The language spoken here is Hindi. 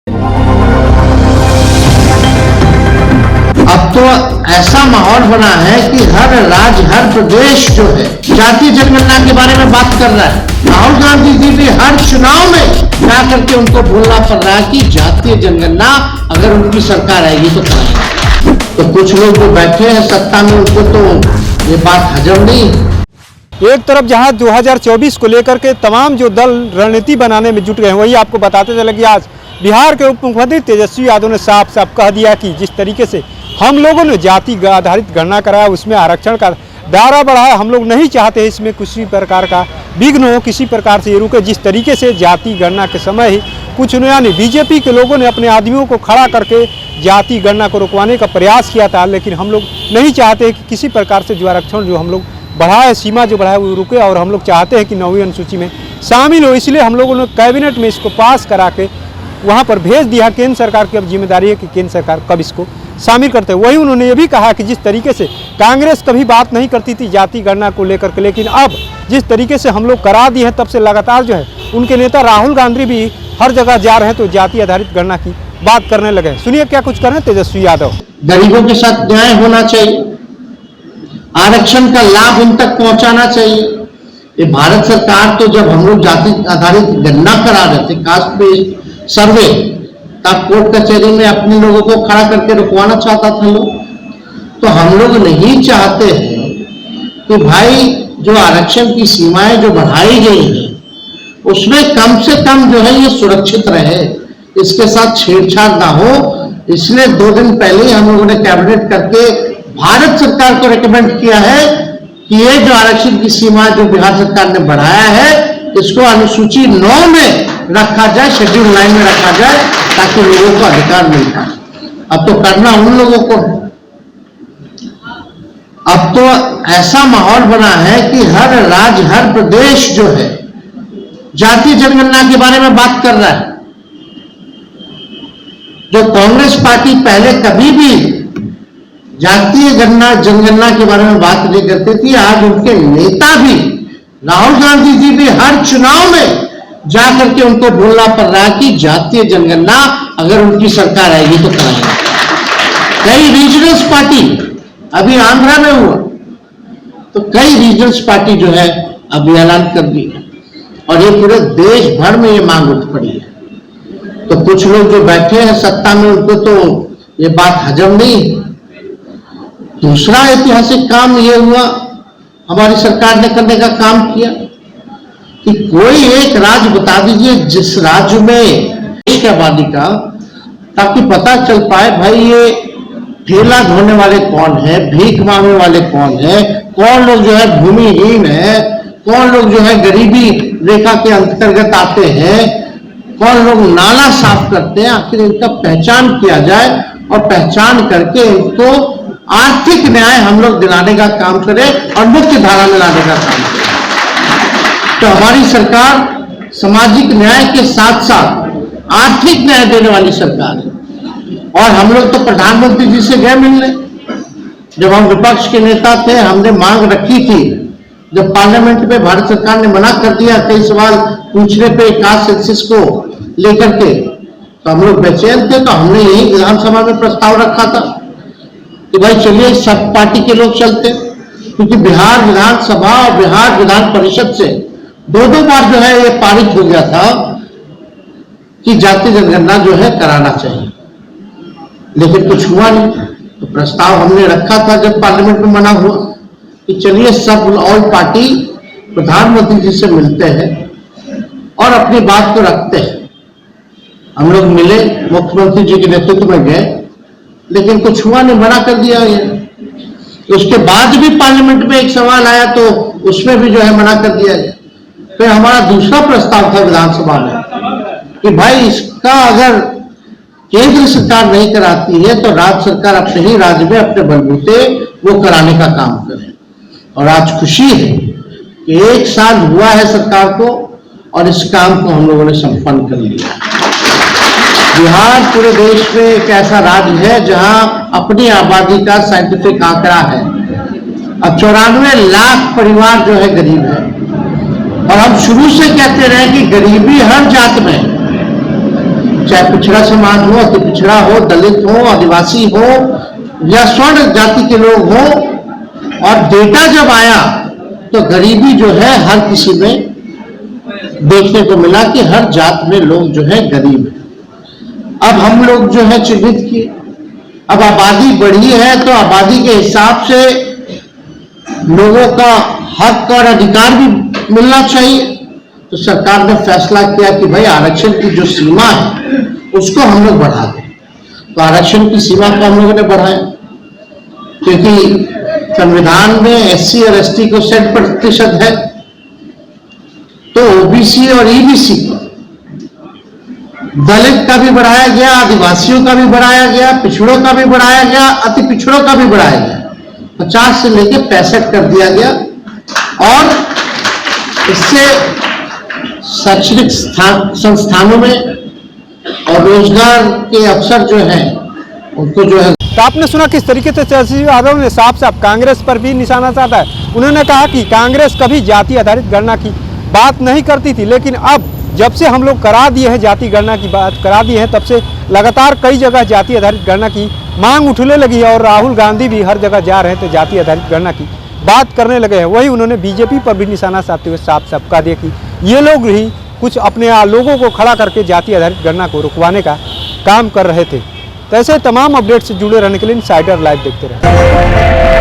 अब तो ऐसा माहौल बना है कि हर राज्य, हर प्रदेश जो है जातीय जनगणना के बारे में बात कर रहा है। राहुल गांधी जी भी हर चुनाव में जा करके उनको बोलना पड़ रहा है कि जातीय जनगणना अगर उनकी सरकार आएगी तो कराएंगे। तो कुछ लोग जो बैठे हैं सत्ता में, उनको तो ये बात हजम नहीं। एक तरफ जहां 2024 को लेकर के तमाम जो दल रणनीति बनाने में जुट गए हैं, वही आपको बताते चले कि आज बिहार के उप मुख्यमंत्री तेजस्वी यादव ने साफ साफ कह दिया कि जिस तरीके से हम लोगों ने जाति आधारित गणना कराया, उसमें आरक्षण का दायरा बढ़ाया, हम लोग नहीं चाहते इसमें किसी प्रकार का विघ्न हो, किसी प्रकार से ये रुके। जिस तरीके से जाति गणना के समय ही कुछ यानी बीजेपी के लोगों ने अपने आदमियों को खड़ा करके जाति गणना को रुकवाने का प्रयास किया था, लेकिन हम लोग नहीं चाहते कि किसी प्रकार से जो आरक्षण जो हम लोग बढ़ाए, सीमा जो बढ़ाए वो रुके, और हम लोग चाहते हैं कि 9वीं अनुसूची में शामिल हो। इसलिए हम लोगों ने कैबिनेट में इसको पास करा के वहाँ पर भेज दिया। केंद्र सरकार की अब जिम्मेदारी है कि केंद्र सरकार कब इसको शामिल करते हैं। वही उन्होंने ये भी कहा कि जिस तरीके से कांग्रेस कभी बात नहीं करती थी जाति गणना को लेकर के, लेकिन अब जिस तरीके से हम लोग करा दिए हैं, तब से लगातार जो है उनके नेता राहुल गांधी भी हर जगह जा रहे हैं तो जाति आधारित गणना की बात करने लगे। सुनिए क्या कुछ कर रहे हैं तेजस्वी यादव। गरीबों के साथ न्याय होना चाहिए, आरक्षण का लाभ उन तक पहुंचाना चाहिए। ये भारत सरकार तो जब हम लोग जाति आधारित गणना करा रहे थे, कास्ट बेस्ड सर्वे, तब कोर्ट कचहरी में अपने लोगों को खड़ा करके रुकवाना चाहता था लोग। तो हम लोग नहीं चाहते हैं कि भाई जो आरक्षण की सीमाएं जो बढ़ाई गई हैं उसमें कम से कम जो है ये सुरक्षित रहे, इसके साथ छेड़छाड़ ना हो। इसलिए 2 दिन पहले हम लोगों ने कैबिनेट करके भारत सरकार को रिकमेंड किया है कि ये जो आरक्षण की सीमा जो बिहार सरकार ने बढ़ाया है इसको अनुसूची 9 में रखा जाए, शेड्यूल 9 में रखा जाए, ताकि लोगों को अधिकार मिल पाए। अब तो करना उन लोगों को, अब तो ऐसा माहौल बना है कि हर राज्य, हर प्रदेश जो है जातीय जनगणना के बारे में बात कर रहा है। जो कांग्रेस पार्टी पहले कभी भी जातीय जनगणना के बारे में बात नहीं करती थी, आज उनके नेता भी, राहुल गांधी जी भी हर चुनाव में जाकर के उनको बोलना पड़ रहा है कि जातीय जनगणना अगर उनकी सरकार आएगी तो कराएंगे। कई रीजनल्स पार्टी, अभी आंध्रा में हुआ तो कई रीजनल्स पार्टी जो है अभी ऐलान कर दी है, और ये पूरे देश भर में ये मांग उठ पड़ी है। तो कुछ लोग जो बैठे हैं सत्ता में, उनको तो ये बात हजम नहीं। दूसरा ऐतिहासिक काम ये हुआ, हमारी सरकार ने करने का काम किया कि कोई एक राज्य बता दीजिए जिस राज्य में देश की आबादी का, ताकि पता चल पाए भाई ये ठेला ढोने वाले कौन है, भीख मांगने वाले कौन है, कौन लोग जो है भूमिहीन है, कौन लोग जो है गरीबी रेखा के अंतर्गत आते हैं, कौन लोग नाला साफ करते हैं। आखिर इनका पहचान किया जाए और पहचान करके इनको आर्थिक न्याय हम लोग दिलाने का काम करें और मुख्य धारा में लाने का काम करें। तो हमारी सरकार सामाजिक न्याय के साथ साथ आर्थिक न्याय देने वाली सरकार है। और हम लोग तो प्रधानमंत्री जी से गए मिलने, जब हम विपक्ष के नेता थे हमने मांग रखी थी, जब पार्लियामेंट में भारत सरकार ने मना कर दिया कई सवाल पूछने पे कास्ट सेंसस को लेकर के, तो हम लोग बेचैन थे। तो हमने यही विधानसभा में प्रस्ताव रखा था कि भाई चलिए सब पार्टी के लोग चलते, क्योंकि बिहार विधानसभा और बिहार विधान परिषद से 2 बार जो है ये पारित हो गया था कि जातीय जनगणना जो है कराना चाहिए, लेकिन कुछ हुआ नहीं। तो प्रस्ताव हमने रखा था जब पार्लियामेंट में मना हुआ कि चलिए सब ऑल पार्टी प्रधानमंत्री जी से मिलते हैं और अपनी बात को रखते हैं। हम लोग मिले, मुख्यमंत्री जी के नेतृत्व में गए, लेकिन कुछ हुआ नहीं, मना कर दिया ये। उसके बाद भी पार्लियामेंट में एक सवाल आया तो उसमें भी जो है मना कर दिया गया। फिर हमारा दूसरा प्रस्ताव था विधानसभा में कि भाई इसका अगर केंद्र सरकार नहीं कराती है तो राज्य सरकार अपने ही राज्य में अपने बलबूते वो कराने का काम करे। और आज खुशी है कि 1 साल हुआ है सरकार को और इस काम को हम लोगों ने संपन्न कर लिया। बिहार पूरे देश में एक ऐसा राज्य है जहां अपनी आबादी का साइंटिफिक आंकड़ा है। अब 94 लाख परिवार जो है गरीब है, और हम शुरू से कहते रहे कि गरीबी हर जात में, चाहे पिछड़ा समाज हो, अति पिछड़ा हो, दलित हो, आदिवासी हो या स्वर्ण जाति के लोग हो, और डेटा जब आया तो गरीबी जो है हर किसी में देखने को मिला कि हर जात में लोग जो है गरीब है। अब हम लोग जो है चिन्हित किए, अब आबादी बढ़ी है तो आबादी के हिसाब से लोगों का हक और अधिकार भी मिलना चाहिए। तो सरकार ने फैसला किया कि भाई आरक्षण की जो सीमा है उसको हम लोग बढ़ा दें। तो आरक्षण की सीमा को हम लोगों ने बढ़ाया, क्योंकि संविधान में एससी और एसटी को 60% है, तो ओबीसी और ईबीसी को, दलित का भी बढ़ाया गया, आदिवासियों का भी बढ़ाया गया, पिछड़ों का भी बढ़ाया गया, अति पिछड़ों का भी बढ़ाया गया। 50 से लेकर 65 कर दिया गया, और इससे शैक्षणिक संस्थानों में और रोजगार के अवसर जो है उनको जो है। तो आपने सुना किस तरीके से तेजस्वी यादव ने साफ साफ कांग्रेस पर भी निशाना साधा है। उन्होंने कहा कि कांग्रेस कभी जाति आधारित गणना की बात नहीं करती थी, लेकिन अब जब से हम लोग करा दिए हैं, जाति गणना की बात करा दी है, तब से लगातार कई जगह जाति आधारित गणना की मांग उठने लगी है, और राहुल गांधी भी हर जगह जा रहे थे जाति आधारित गणना की बात करने लगे हैं। वही उन्होंने बीजेपी पर भी निशाना साधते हुए साफ साफ कहा दिया कि ये लोग ही कुछ अपने लोगों को खड़ा करके जाति आधारित गणना को रुकवाने का काम कर रहे थे। तो ऐसे तमाम अपडेट से जुड़े रहने के लिए इनसाइडर लाइव देखते रहें।